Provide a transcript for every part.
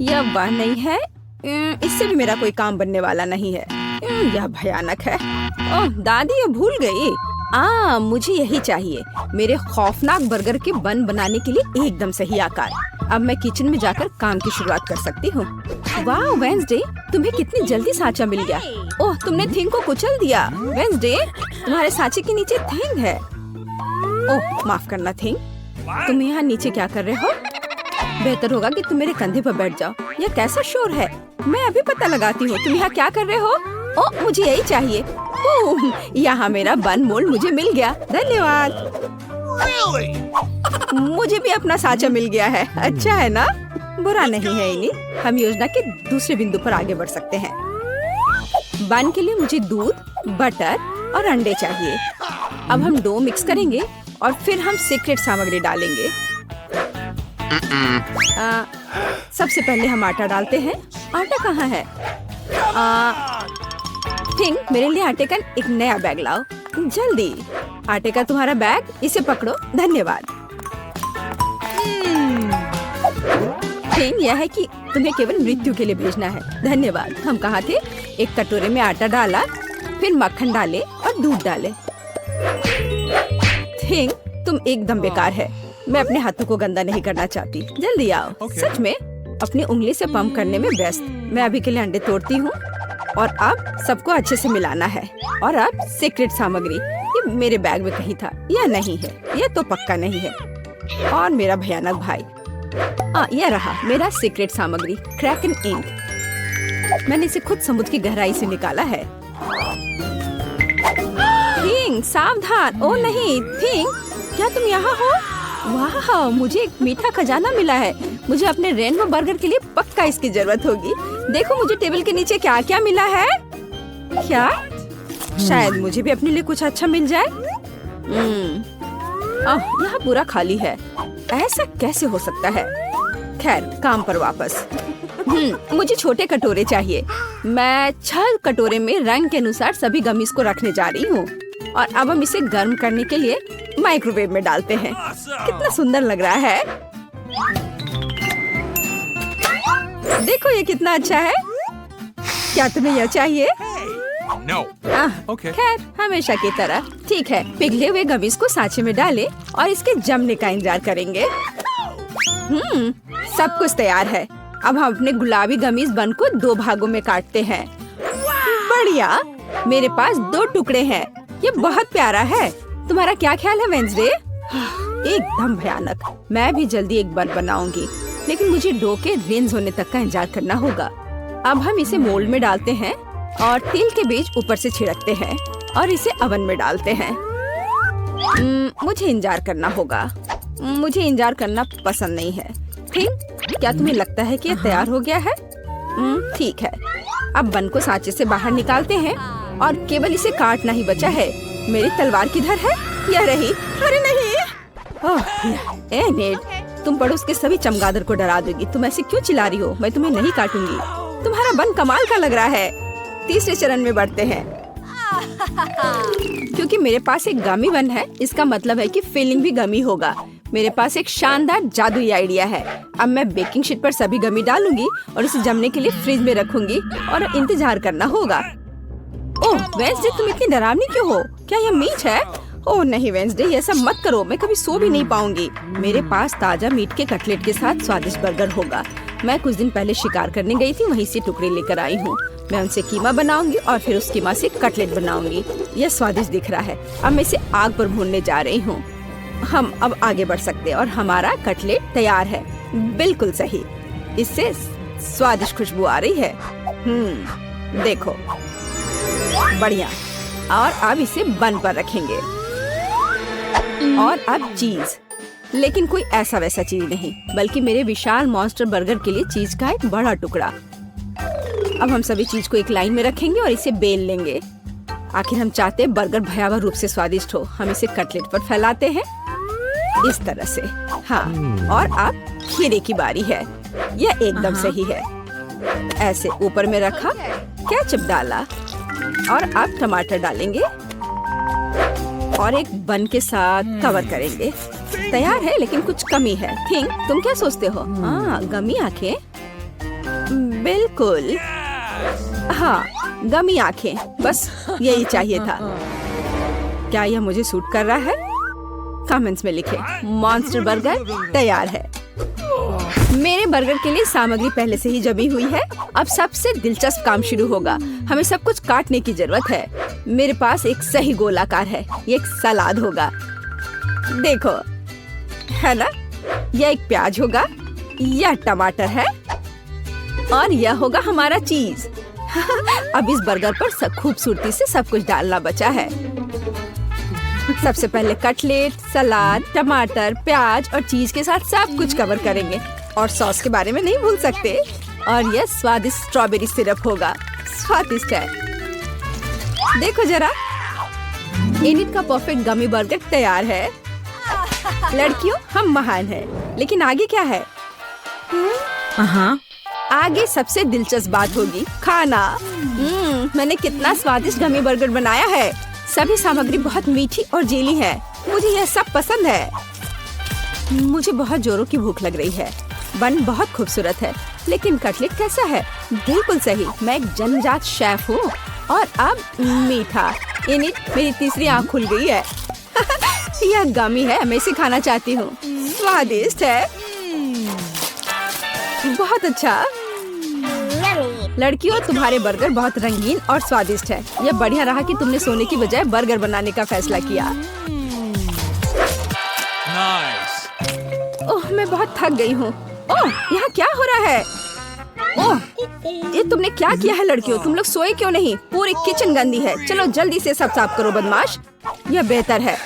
यह वह नहीं है। इससे भी मेरा कोई काम बनने वाला नहीं है। यह भयानक है। ओह दादी, ये भूल गई। मुझे यही चाहिए। मेरे खौफनाक बर्गर के बन बनाने के लिए एकदम सही आकार। अब मैं किचन में जाकर काम की शुरुआत कर सकती हूँ। वाह वेंसडे, तुम्हें कितनी जल्दी सांचा मिल गया। ओह, तुमने थिंग को कुचल दिया। वेंसडे, तुम्हारे सांचे के नीचे थिंग है। ओह माफ करना थिंग, तुम यहाँ नीचे क्या कर रहे हो? बेहतर होगा कि तुम मेरे कंधे पर बैठ जाओ। यह कैसा शोर है? मैं अभी पता लगाती हूँ। तुम यहाँ क्या कर रहे हो? ओह, मुझे यही चाहिए। यहाँ मेरा बन मोल्ड मुझे मिल गया। धन्यवाद। मुझे भी अपना सांचा मिल गया है। अच्छा है ना? बुरा नहीं है इनी। हम योजना के दूसरे बिंदु पर आगे बढ़ सकते हैं। बन के लिए मुझे दूध, बटर और अंडे चाहिए। अब हम डो मिक्स करेंगे और फिर हम सीक्रेट सामग्री डालेंगे। सबसे पहले हम आटा डालते हैं। आटा कहाँ है? थिंग, मेरे लिए आटे का एक नया बैग लाओ जल्दी। आटे का तुम्हारा बैग, इसे पकड़ो। धन्यवाद। थिंग, यह है कि तुम्हें केवल मृत्यु के लिए भेजना है। धन्यवाद। हम कहाँ थे? एक कटोरे में आटा डाला, फिर मक्खन डाले और दूध डाले। थिंग, तुम एकदम बेकार है। मैं अपने हाथों को गंदा नहीं करना चाहती। जल्दी आओ। सच में अपनी उंगली से पंप करने में व्यस्त। मैं अभी के लिए अंडे तोड़ती हूँ और अब सबको अच्छे से मिलाना है। और अब सीक्रेट सामग्री, ये मेरे बैग में कहीं था। यह नहीं है, यह तो पक्का नहीं है। और मेरा भयानक भाई, यह रहा मेरा सीक्रेट सामग्री, क्रैकन इंक। मैंने इसे खुद समुद्र की गहराई से निकाला है। थिंग, सावधान। ओ नहीं थिंग, क्या तुम यहाँ हो? वाह, मुझे एक मीठा खजाना मिला है। मुझे अपने रेनबो बर्गर के लिए पक्का इसकी जरूरत होगी। देखो मुझे टेबल के नीचे क्या क्या मिला है। क्या? शायद मुझे भी अपने लिए कुछ अच्छा मिल जाए। यहाँ पूरा खाली है। ऐसा कैसे हो सकता है? खैर, काम पर वापस। मुझे छोटे कटोरे चाहिए। मैं 6 कटोरे में रंग के अनुसार सभी गमीज को रखने जा रही हूँ। और अब हम इसे गर्म करने के लिए माइक्रोवेव में डालते हैं। कितना सुंदर लग रहा है। देखो ये कितना अच्छा है। क्या तुम्हें यह चाहिए? No. Okay. खैर, हमेशा की तरह। ठीक है, पिघले हुए गमीज को सांचे में डालें और इसके जमने का इंतजार करेंगे। सब कुछ तैयार है। अब हम अपने गुलाबी गमीज बन को 2 भागों में काटते हैं। बढ़िया, मेरे पास 2 टुकड़े हैं। ये बहुत प्यारा है। तुम्हारा क्या ख्याल है वेंसडे? एकदम भयानक। मैं भी जल्दी एक बन बनाऊंगी, लेकिन मुझे डो के रेंज होने तक का इंतजार करना होगा। अब हम इसे मोल्ड में डालते हैं और तिल के बीज ऊपर से छिड़कते हैं और इसे ओवन में डालते हैं। मुझे इंतजार करना होगा। मुझे इंतजार करना पसंद नहीं है। ठीक, क्या तुम्हें लगता है कि यह तैयार हो गया है? ठीक है, अब बन को सांचे से बाहर निकालते हैं और केवल इसे काटना ही बचा है। मेरी तलवार किधर है? यह रही। अरे नहीं। ए नेड, तुम पड़ोस के सभी चमगादड़ को डरा दोगी। तुम ऐसे क्यों चिल्ला रही हो? मैं तुम्हें नहीं काटूंगी। तुम्हारा बन कमाल का लग रहा है। तीसरे चरण में बढ़ते हैं। क्योंकि मेरे पास एक गमी बन है, इसका मतलब है कि फिलिंग भी गमी होगा। मेरे पास एक शानदार जादुई आइडिया है। अब मैं बेकिंग शीट पर सभी गमी डालूंगी और इसे जमने के लिए फ्रिज में रखूंगी और इंतजार करना होगा। ओह वेंसडे, तुम इतनी डरावनी क्यों हो? क्या यह मीट है? ओह नहीं वेंसडे, ये सब मत करो। मैं कभी सो भी नहीं पाऊंगी। मेरे पास ताजा मीट के कटलेट के साथ स्वादिष्ट बर्गर होगा। मैं कुछ दिन पहले शिकार करने गई थी, वहीं से टुकड़े लेकर आई हूँ। मैं उनसे कीमा बनाऊंगी और फिर उस कीमा से कटलेट बनाऊंगी। यह स्वादिष्ट दिख रहा है। अब मैं इसे आग पर भूनने जा रही हूँ। हम अब आगे बढ़ सकते हैं और हमारा कटलेट तैयार है। बिल्कुल सही, इससे स्वादिष्ट खुशबू आ रही है। देखो, बढ़िया। और अब इसे बन पर रखेंगे और अब चीज, लेकिन कोई ऐसा वैसा चीज नहीं, बल्कि मेरे विशाल मॉन्स्टर बर्गर के लिए चीज का एक बड़ा टुकड़ा। अब हम सभी चीज को एक लाइन में रखेंगे और इसे बेल लेंगे। आखिर हम चाहते हैं बर्गर भयावह रूप से स्वादिष्ट हो। हम इसे कटलेट पर फैलाते हैं इस तरह से। हाँ, और अब खीरे की बारी है। यह एकदम सही है। ऐसे ऊपर में रखा, केचप डाला और अब टमाटर डालेंगे और एक बन के साथ कवर करेंगे। तैयार है, लेकिन कुछ कमी है। थिंक, तुम क्या सोचते हो? हाँ, गमी आंखें। बिल्कुल। हाँ, गमी आंखें, बस यही चाहिए था। क्या यह मुझे सूट कर रहा है? कमेंट्स में लिखें। मॉन्स्टर बर्गर तैयार है। मेरे बर्गर के लिए सामग्री पहले से ही जमी हुई है। अब सबसे दिलचस्प काम शुरू होगा। हमें सब कुछ काटने की जरूरत है। मेरे पास एक सही गोलाकार है। ये एक सलाद होगा, देखो, है ना? यह एक प्याज होगा, यह टमाटर है और यह होगा हमारा चीज। अब इस बर्गर पर खूबसूरती से सब कुछ डालना बचा है। सबसे पहले कटलेट, सलाद, टमाटर, प्याज और चीज के साथ सब कुछ कवर करेंगे। और सॉस के बारे में नहीं भूल सकते। और यह स्वादिष्ट स्ट्रॉबेरी सिरप होगा। स्वादिष्ट है। देखो जरा, इनिट का परफेक्ट गमी बर्गर तैयार है। लड़कियों, हम महान हैं, लेकिन आगे क्या है? आगे सबसे दिलचस्प बात होगी खाना। मैंने कितना स्वादिष्ट गमी बर्गर बनाया है। सभी सामग्री बहुत मीठी और जेली है। मुझे यह सब पसंद है। मुझे बहुत जोरों की भूख लग रही है। बन बहुत खूबसूरत है, लेकिन कटलेट कैसा है? बिल्कुल सही, मैं एक जन्मजात शेफ हूँ। और अब मीठा। इनिट, मेरी तीसरी आँख खुल गई है। यह गमी है, मैं इसे खाना चाहती हूँ। स्वादिष्ट है, बहुत अच्छा। लड़कियों, तुम्हारे बर्गर बहुत रंगीन और स्वादिष्ट है। यह बढ़िया रहा कि तुमने सोने की बजाय बर्गर बनाने का फैसला किया। Nice. ओह, मैं बहुत थक गई हूँ। ओह, यहाँ क्या हो रहा है? ओह, ये तुमने क्या किया है लड़कियों? तुम लोग सोए क्यों नहीं? पूरी किचन गंदी है। चलो जल्दी से सब साफ करो बदमाश। यह बेहतर है।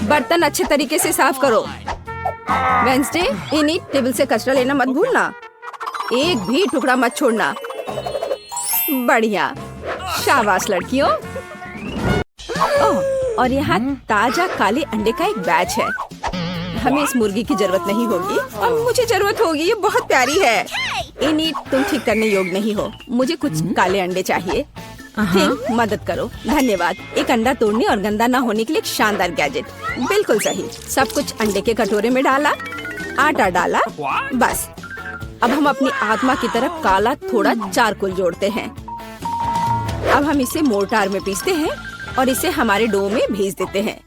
बर्तन अच्छे तरीके से साफ करो। वेंसडे, इनिट, टेबल से कचरा लेना मत भूलना। एक भी टुकड़ा मत छोड़ना। बढ़िया, शाबाश लड़कियों। ओह, और यहाँ ताजा काले अंडे का एक बैच है। हमें इस मुर्गी की जरूरत नहीं होगी और मुझे जरूरत होगी। ये बहुत प्यारी है। इनिट, तुम ठीक करने योग्य नहीं हो। मुझे कुछ काले अंडे चाहिए। ठीक, मदद करो। धन्यवाद। एक अंडा तोड़ने और गंदा ना होने के लिए एक शानदार गैजेट। बिल्कुल सही। सब कुछ अंडे के कटोरे में डाला, आटा डाला, बस। अब हम अपनी आत्मा की तरफ काला थोड़ा चारकोल जोड़ते हैं। अब हम इसे मोर्टार में पीसते हैं और इसे हमारे डो में भेज देते हैं।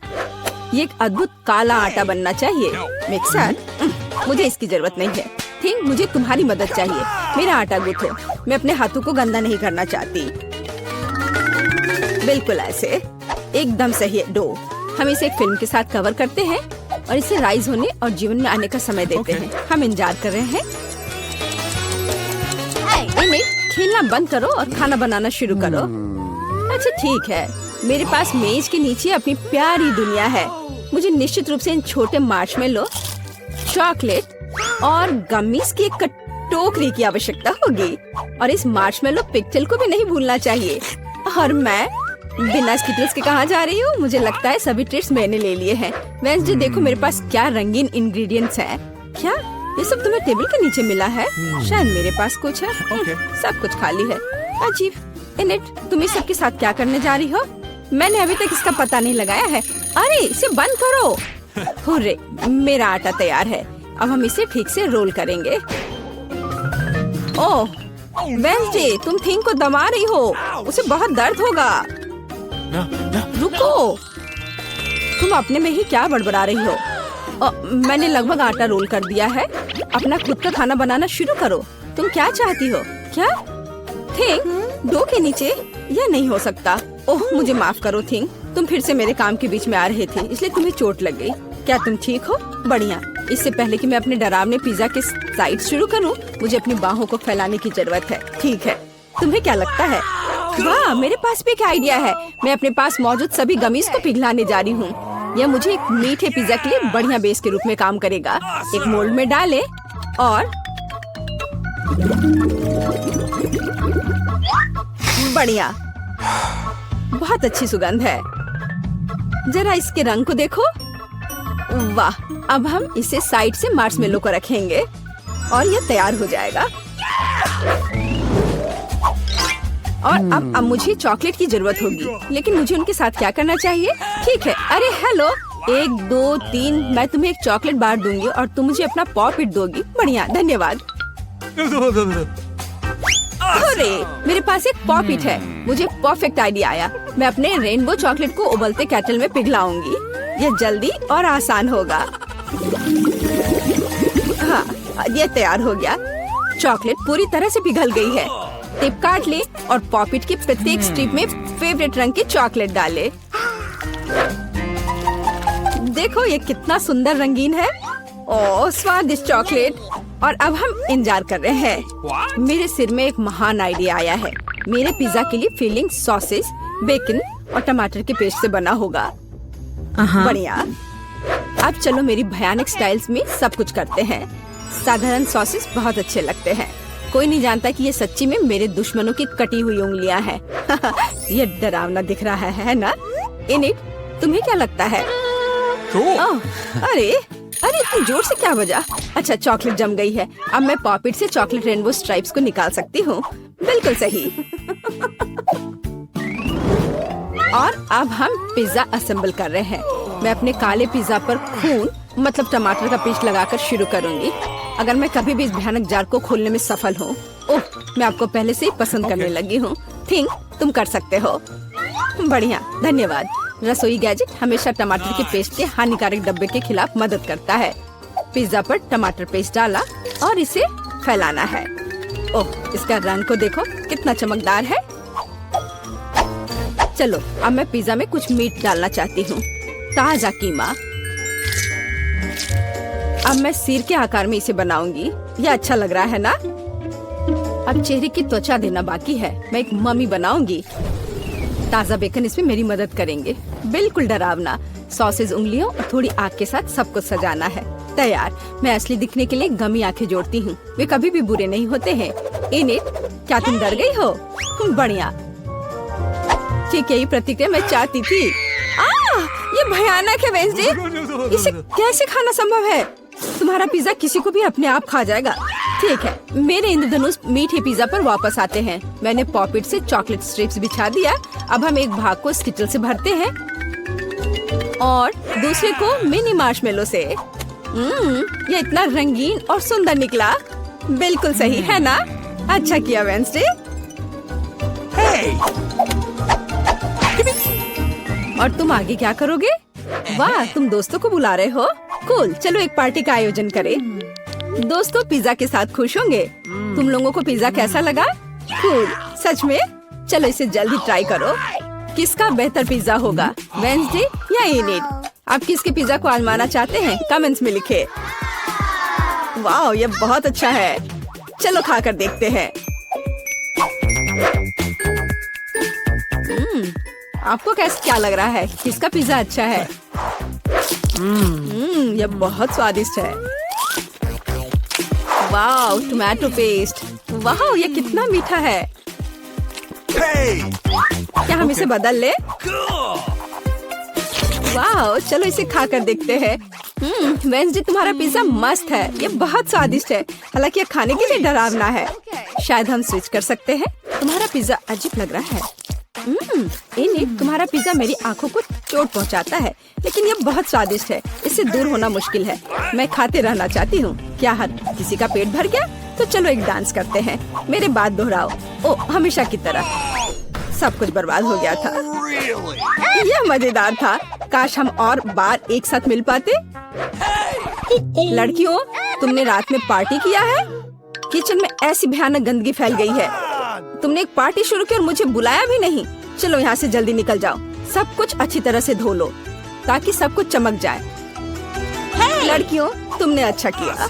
ये एक अद्भुत काला आटा बनना चाहिए। मिक्सर, मुझे इसकी जरूरत नहीं है। ठीक, मुझे तुम्हारी मदद चाहिए। मेरा आटा गूंथो। मैं अपने हाथों को गंदा नहीं करना चाहती। बिल्कुल ऐसे, एकदम सही है डो। हम इसे एक फिल्म के साथ कवर करते हैं और इसे राइज होने और जीवन में आने का समय देते हैं। हम इंतजार कर रहे हैं। खेलना बंद करो और खाना बनाना शुरू करो। अच्छा ठीक है, मेरे पास मेज के नीचे अपनी प्यारी दुनिया है। मुझे निश्चित रूप से इन छोटे मार्शमेलो, चॉकलेट और गमीज की एक टोकरी की आवश्यकता होगी। और इस मार्शमेलो पिक्चल को भी नहीं भूलना चाहिए। और मैं बिना स्किटल्स के कहाँ जा रही हूँ? मुझे लगता है सभी ट्रीट्स मैंने ले लिए हैं। वेंसडे, देखो मेरे पास क्या रंगीन इंग्रेडिएंट्स हैं। क्या ये सब तुम्हें टेबल के नीचे मिला है? शायद मेरे पास कुछ है। सब कुछ खाली है। अजीब। इनिट, तुम इस सब के साथ क्या करने जा रही हो? मैंने अभी तक इसका पता नहीं लगाया है। अरे इसे बंद करो। हुर्रे, मेरा आटा तैयार है। अब हम इसे ठीक से रोल करेंगे। ओह वेंसडे, तुम थिंग को दबा रही हो। उसे बहुत दर्द होगा। रुको, तुम अपने में ही क्या बड़बड़ा रही हो? मैंने लगभग आटा रोल कर दिया है। अपना खुद का खाना बनाना शुरू करो। तुम क्या चाहती हो? क्या थिंग डो के नीचे? यह नहीं हो सकता। ओह मुझे माफ करो थिंग, तुम फिर से मेरे काम के बीच में आ रहे थे, इसलिए तुम्हें चोट लग गई। क्या तुम ठीक हो? बढ़िया। इससे पहले कि मैं अपने डरावने पिज्जा के साइड शुरू करूं, मुझे अपनी बाहों को फैलाने की जरूरत है। ठीक है, तुम्हें क्या लगता है? वाह, मेरे पास भी एक आइडिया है। मैं अपने पास मौजूद सभी गमीज को पिघलाने जा रही हूँ। यह मुझे एक मीठे पिज्जा के लिए बढ़िया बेस के रूप में काम करेगा। एक मोल्ड में डालें और बढ़िया, बहुत अच्छी सुगंध है। जरा इसके रंग को देखो। वाह, अब हम इसे साइड से मार्शमेलो को रखेंगे और यह तैयार हो जाएगा। और अब मुझे चॉकलेट की जरूरत होगी, लेकिन मुझे उनके साथ क्या करना चाहिए? ठीक है, अरे हेलो, 1 2 3, मैं तुम्हें एक चॉकलेट बार दूंगी और तुम मुझे अपना पॉ पिट दोगी। बढ़िया, धन्यवाद। अरे मेरे पास एक पॉपिट है। मुझे परफेक्ट आइडिया आया। मैं अपने रेनबो चॉकलेट को उबलते केटल में पिघलाऊंगी। यह जल्दी और आसान होगा। हाँ, ये तैयार हो गया। चॉकलेट पूरी तरह से पिघल गई है। टिप काट ले और पॉपिट की प्रत्येक स्ट्रिप में फेवरेट रंग की चॉकलेट डाले। देखो ये कितना सुंदर रंगीन है। ओह स्वादिष्ट चॉकलेट। और अब हम इंतजार कर रहे हैं। मेरे सिर में एक महान आइडिया आया है। मेरे पिज्जा के लिए फिलिंग सॉसेस, बेकन और टमाटर के पेस्ट से बना होगा। बढ़िया। अब चलो मेरी भयानक स्टाइल्स में सब कुछ करते हैं। साधारण सॉसेस बहुत अच्छे लगते हैं। कोई नहीं जानता कि ये सच्ची में मेरे दुश्मनों की कटी हुई उंगलियां हैं। ये डरावना दिख रहा है ना? इनिट, तुम्हें क्या लगता है? ओह, अरे इतनी जोर से क्या बजा? अच्छा, चॉकलेट जम गई है। अब मैं पॉपिट से चॉकलेट रेनबो स्ट्राइप्स को निकाल सकती हूँ। बिल्कुल सही। और अब हम पिज्जा असेंबल कर रहे हैं। मैं अपने काले पिज्जा पर खून मतलब टमाटर का पेस्ट लगाकर शुरू करूंगी। अगर मैं कभी भी इस भयानक जार को खोलने में सफल हूँ, ओह, मैं आपको पहले से ही पसंद करने लगी हूँ। थिंक तुम कर सकते हो। बढ़िया, धन्यवाद। रसोई गैजेट हमेशा टमाटर के पेस्ट के हानिकारक डब्बे के खिलाफ मदद करता है। पिज्जा पर टमाटर पेस्ट डाला और इसे फैलाना है। ओह, इसका रंग को देखो कितना चमकदार है। चलो अब मैं पिज्जा में कुछ मीट डालना चाहती हूँ। ताजा कीमा। अब मैं सिर के आकार में इसे बनाऊंगी। यह अच्छा लग रहा है ना? अब चेहरे की त्वचा देना बाकी है। मैं एक मम्मी बनाऊंगी। ताजा बेकन इसमें मेरी मदद करेंगे। बिल्कुल डरावना। सॉसेज उंगलियों और थोड़ी आग के साथ सब कुछ सजाना है। तैयार। मैं असली दिखने के लिए गमी आंखें जोड़ती हूँ। वे कभी भी बुरे नहीं होते हैं। इनिट, क्या तुम डर गई हो? बढ़िया। ठीक है, ये प्रतिक्रिया मैं चाहती थी। ये भयानक है वेंसडे। इसे कैसे खाना संभव है? तुम्हारा पिज्जा किसी को भी अपने आप खा जाएगा। ठीक है, मेरे इंद्रधनुष मीठे पिज्जा पर वापस आते हैं। मैंने पॉपिट से चॉकलेट स्ट्रिप्स बिछा दिया। अब हम एक भाग को स्किटल से भरते हैं और दूसरे को मिनी मार्शमेलो से। ये इतना रंगीन और सुंदर निकला। बिल्कुल सही है ना? अच्छा किया वेंसडे। और तुम आगे क्या करोगे? वाह, तुम दोस्तों को बुला रहे हो? कूल, चलो एक पार्टी का आयोजन करें। दोस्तों पिज्जा के साथ खुश होंगे। तुम लोगों को पिज्जा कैसा लगा? कूल, सच में? चलो इसे जल्दी ट्राई करो। किसका बेहतर पिज्जा होगा, वेंसडे या इनिट? आप किसके पिज्जा को आजमाना चाहते हैं? कमेंट्स में लिखे। वाह, ये बहुत अच्छा है। चलो खाकर देखते हैं। आपको क्या लग रहा है? किसका पिज्जा अच्छा है? यह बहुत स्वादिष्ट है। वाह, टोमेटो पेस्ट। वाह, ये कितना मीठा है। क्या हम इसे बदल ले? वाह, चलो इसे खाकर देखते हैं। वेंसडे, तुम्हारा पिज्जा मस्त है। ये बहुत स्वादिष्ट है। हालांकि ये खाने के लिए डरावना है। शायद हम स्विच कर सकते हैं। तुम्हारा पिज्जा अजीब लग रहा है। इनिट, तुम्हारा पिज्जा मेरी आंखों को चोट पहुंचाता है, लेकिन ये बहुत स्वादिष्ट है। इससे दूर होना मुश्किल है। मैं खाते रहना चाहती हूँ। क्या हर किसी का पेट भर गया? तो चलो एक डांस करते हैं। मेरे बात दोहराओ। ओ, हमेशा की तरह। सब कुछ बर्बाद हो गया था। यह मजेदार था। काश हम और बार एक साथ मिल पाते। लड़कियों, तुमने रात में पार्टी किया है? किचन में ऐसी भयानक गंदगी फैल गई है। तुमने एक पार्टी शुरू की और मुझे बुलाया भी नहीं। चलो यहाँ से जल्दी निकल जाओ। सब कुछ अच्छी तरह से धो लो ताकि सब कुछ चमक जाए। लड़कियों, तुमने अच्छा किया।